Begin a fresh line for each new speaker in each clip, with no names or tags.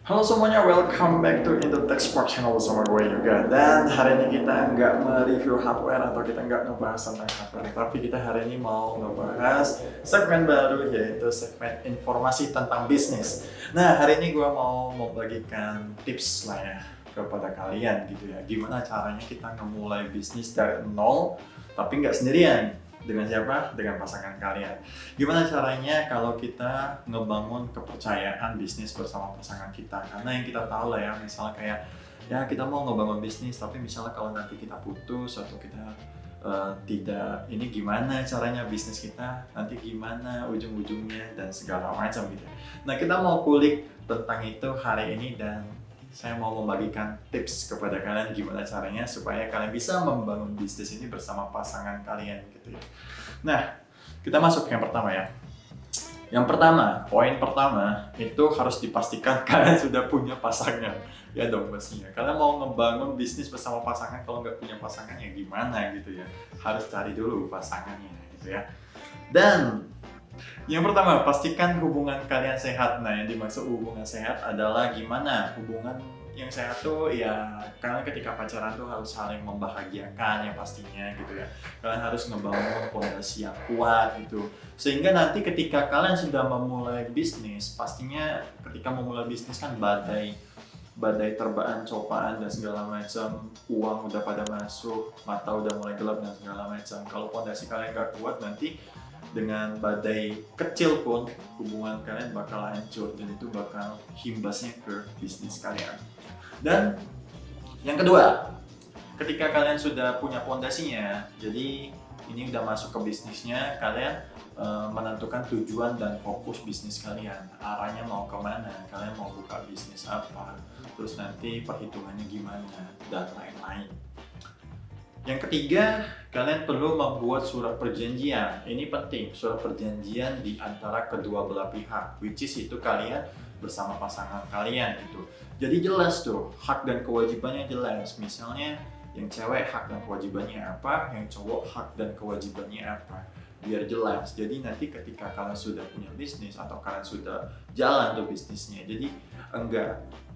Halo semuanya, welcome back to Tech Spark Channel bersama gue juga. Dan hari ini kita nggak mereview hardware atau kita nggak ngebahas tentang hardware, tapi kita hari ini mau ngebahas segmen baru, yaitu segmen informasi tentang bisnis. Nah, hari ini gue mau membagikan tips lah ya kepada kalian gitu ya. Gimana caranya kita ngemulai bisnis dari nol, tapi nggak sendirian. Dengan siapa? Dengan pasangan kalian. Gimana caranya kalau kita ngebangun kepercayaan bisnis bersama pasangan kita? Karena yang kita tahu lah ya, misalnya kayak ya kita mau ngebangun bisnis, tapi misalnya kalau nanti kita putus atau kita tidak, ini gimana caranya bisnis kita? Nanti gimana ujung-ujungnya dan segala macam gitu. Nah, kita mau kulik tentang itu hari ini dan saya mau membagikan tips kepada kalian gimana caranya supaya kalian bisa membangun bisnis ini bersama pasangan kalian gitu ya. Nah, kita masuk ke yang pertama ya. Yang pertama, poin pertama itu harus dipastikan kalian sudah punya pasangan. Ya dong pastinya. Karena mau ngebangun bisnis bersama pasangan, kalau nggak punya pasangan ya gimana gitu ya. Harus cari dulu pasangannya gitu ya. Dan yang pertama, pastikan hubungan kalian sehat. Nah, yang dimaksud hubungan sehat adalah gimana? Hubungan yang sehat tuh ya, kalian ketika pacaran tuh harus saling membahagiakan ya pastinya gitu ya. Kalian harus ngebangun fondasi yang kuat gitu. Sehingga nanti ketika kalian sudah memulai bisnis, pastinya ketika memulai bisnis kan badai terbaan, cobaan dan segala macam, uang udah pada masuk, mata udah mulai gelap dan segala macam. Kalau fondasi kalian gak kuat, nanti dengan badai kecil pun hubungan kalian bakal hancur dan itu bakal himbasnya ke bisnis kalian. Dan yang kedua, ketika kalian sudah punya fondasinya, jadi ini udah masuk ke bisnisnya, kalian menentukan tujuan dan fokus bisnis kalian, arahnya mau kemana, kalian mau buka bisnis apa, terus nanti perhitungannya gimana dan lain-lain. Yang ketiga, kalian perlu membuat surat perjanjian. Ini penting, surat perjanjian di antara kedua belah pihak, which is itu kalian bersama pasangan kalian gitu. Jadi jelas tuh, hak dan kewajibannya jelas. Misalnya yang cewek hak dan kewajibannya apa, yang cowok hak dan kewajibannya apa. Biar jelas. Jadi nanti ketika kalian sudah punya bisnis atau kalian sudah jalan tuh bisnisnya, jadi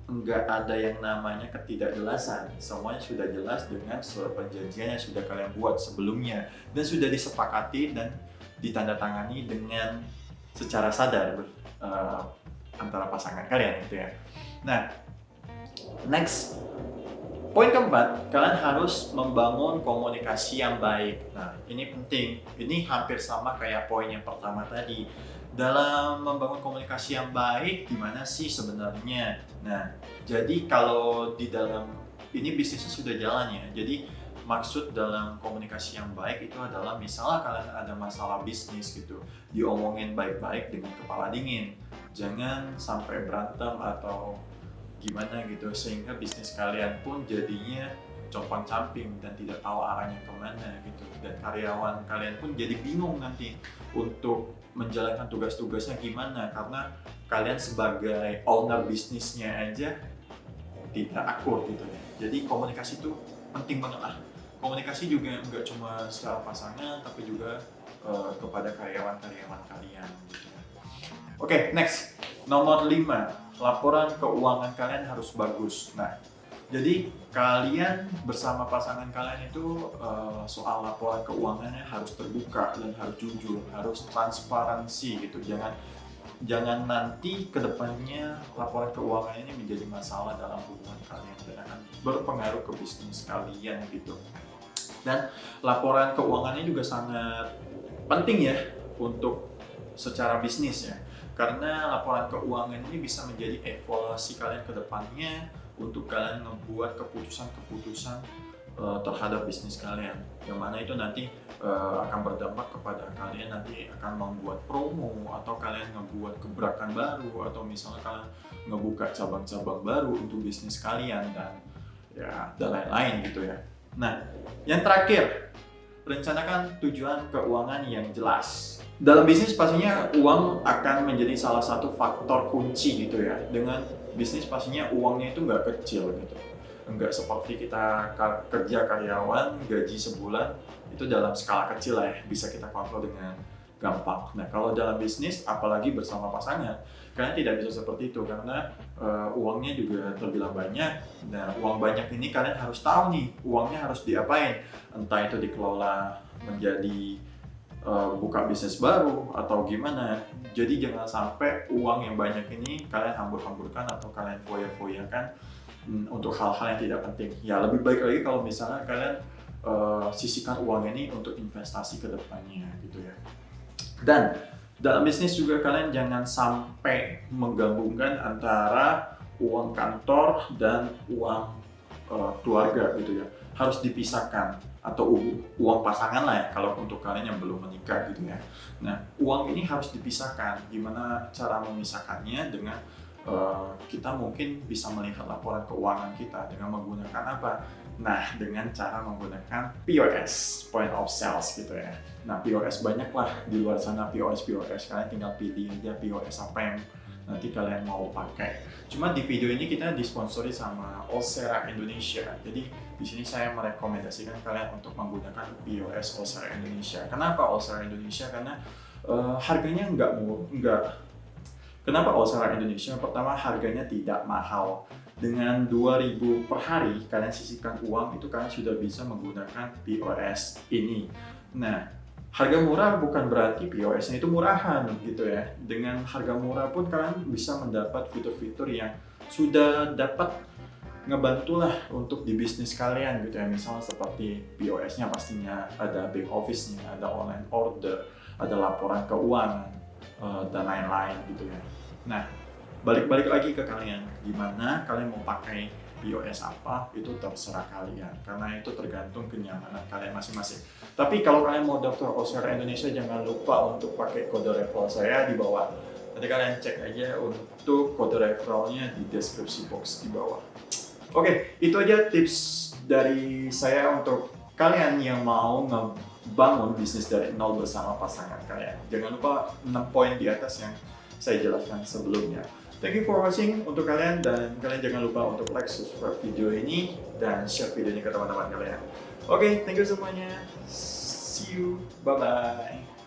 enggak ada yang namanya ketidakjelasan. Semuanya sudah jelas dengan surat perjanjian yang sudah kalian buat sebelumnya dan sudah disepakati dan ditandatangani dengan secara sadar antara pasangan kalian gitu ya. Nah, next, poin keempat, kalian harus membangun komunikasi yang baik. Nah, ini penting. Ini hampir sama kayak poin yang pertama tadi. Dalam membangun komunikasi yang baik, gimana sih sebenarnya? Nah, jadi kalau di dalam ini bisnisnya sudah jalan ya. Jadi maksud dalam komunikasi yang baik itu adalah misalnya kalian ada masalah bisnis gitu, diomongin baik-baik dengan kepala dingin. Jangan sampai berantem atau gimana gitu sehingga bisnis kalian pun jadinya compang-camping dan tidak tahu arahnya kemana gitu, dan karyawan kalian pun jadi bingung nanti untuk menjalankan tugas-tugasnya gimana karena kalian sebagai owner bisnisnya aja tidak akur gitu ya. Jadi komunikasi itu penting banget lah. Komunikasi juga nggak cuma secara pasangan tapi juga kepada karyawan-karyawan kalian gitu ya. Oke, next. Nomor 5, laporan keuangan kalian harus bagus. Nah, jadi kalian bersama pasangan kalian itu soal laporan keuangannya harus terbuka dan harus jujur, harus transparansi gitu. Jangan nanti kedepannya laporan keuangan ini menjadi masalah dalam hubungan kalian dan akan berpengaruh ke bisnis kalian gitu. Dan laporan keuangannya juga sangat penting ya untuk secara bisnis ya. Karena laporan keuangan ini bisa menjadi evaluasi kalian ke depannya untuk kalian membuat keputusan-keputusan terhadap bisnis kalian. Yang mana itu nanti akan berdampak kepada kalian nanti akan membuat promo atau kalian ngebuat gebrakan baru atau misalnya kalian ngebuka cabang-cabang baru untuk bisnis kalian dan lain-lain gitu ya. Nah, yang terakhir, rencanakan tujuan keuangan yang jelas. Dalam bisnis pastinya uang akan menjadi salah satu faktor kunci gitu ya. Dengan bisnis pastinya uangnya itu nggak kecil gitu. Nggak seperti kita kerja karyawan, gaji sebulan, itu dalam skala kecil lah ya, bisa kita kontrol dengan gampang. Nah, kalau dalam bisnis, apalagi bersama pasangan, kalian tidak bisa seperti itu karena uangnya juga terbilang banyak. Nah, uang banyak ini kalian harus tahu nih, uangnya harus diapain. Entah itu dikelola menjadi buka bisnis baru atau gimana. Jadi jangan sampai uang yang banyak ini kalian hambur-hamburkan atau kalian foya-foyakan untuk hal-hal yang tidak penting. Ya lebih baik lagi kalau misalnya kalian sisihkan uang ini untuk investasi ke depannya gitu ya. Dan dalam bisnis juga kalian jangan sampai menggabungkan antara uang kantor dan uang keluarga gitu ya. Harus dipisahkan, atau uang pasangan lah ya kalau untuk kalian yang belum menikah gitu ya. Nah, uang ini harus dipisahkan. Gimana cara memisahkannya? Dengan kita mungkin bisa melihat laporan keuangan kita dengan menggunakan apa? Nah, dengan cara menggunakan POS, Point of Sales gitu ya. Nah, POS banyak lah di luar sana, POS. Kalian tinggal pilih aja POS apa yang nanti kalian mau pakai. Cuma di video ini kita disponsori sama Olsera Indonesia. Jadi di sini saya merekomendasikan kalian untuk menggunakan POS Olsera Indonesia. Kenapa Olsera Indonesia? Karena harganya nggak. Kenapa Olsera Indonesia? Pertama, harganya tidak mahal. Dengan 2.000 per hari kalian sisihkan uang, itu kalian sudah bisa menggunakan POS ini. Nah, harga murah bukan berarti POS-nya itu murahan gitu ya. Dengan harga murah pun kalian bisa mendapat fitur-fitur yang sudah dapat ngebantu lah untuk di bisnis kalian gitu ya. Misalnya seperti POS-nya pastinya ada back office-nya, ada online order, ada laporan keuangan, dan lain-lain gitu ya. Nah, balik lagi ke kalian, gimana kalian mau pakai POS apa, itu terserah kalian karena itu tergantung kenyamanan kalian masing-masing. Tapi kalau kalian mau daftar Olsera Indonesia, jangan lupa untuk pakai kode referral saya di bawah. Nanti kalian cek aja untuk kode referralnya di deskripsi box di bawah. Oke, itu aja tips dari saya untuk kalian yang mau ngebangun bisnis dari nol bersama pasangan kalian. Jangan lupa 6 poin di atas yang saya jelaskan sebelumnya. Thank you for watching untuk kalian, dan kalian jangan lupa untuk like, subscribe video ini, dan share video ini ke teman-teman kalian. Oke, thank you semuanya. See you. Bye-bye.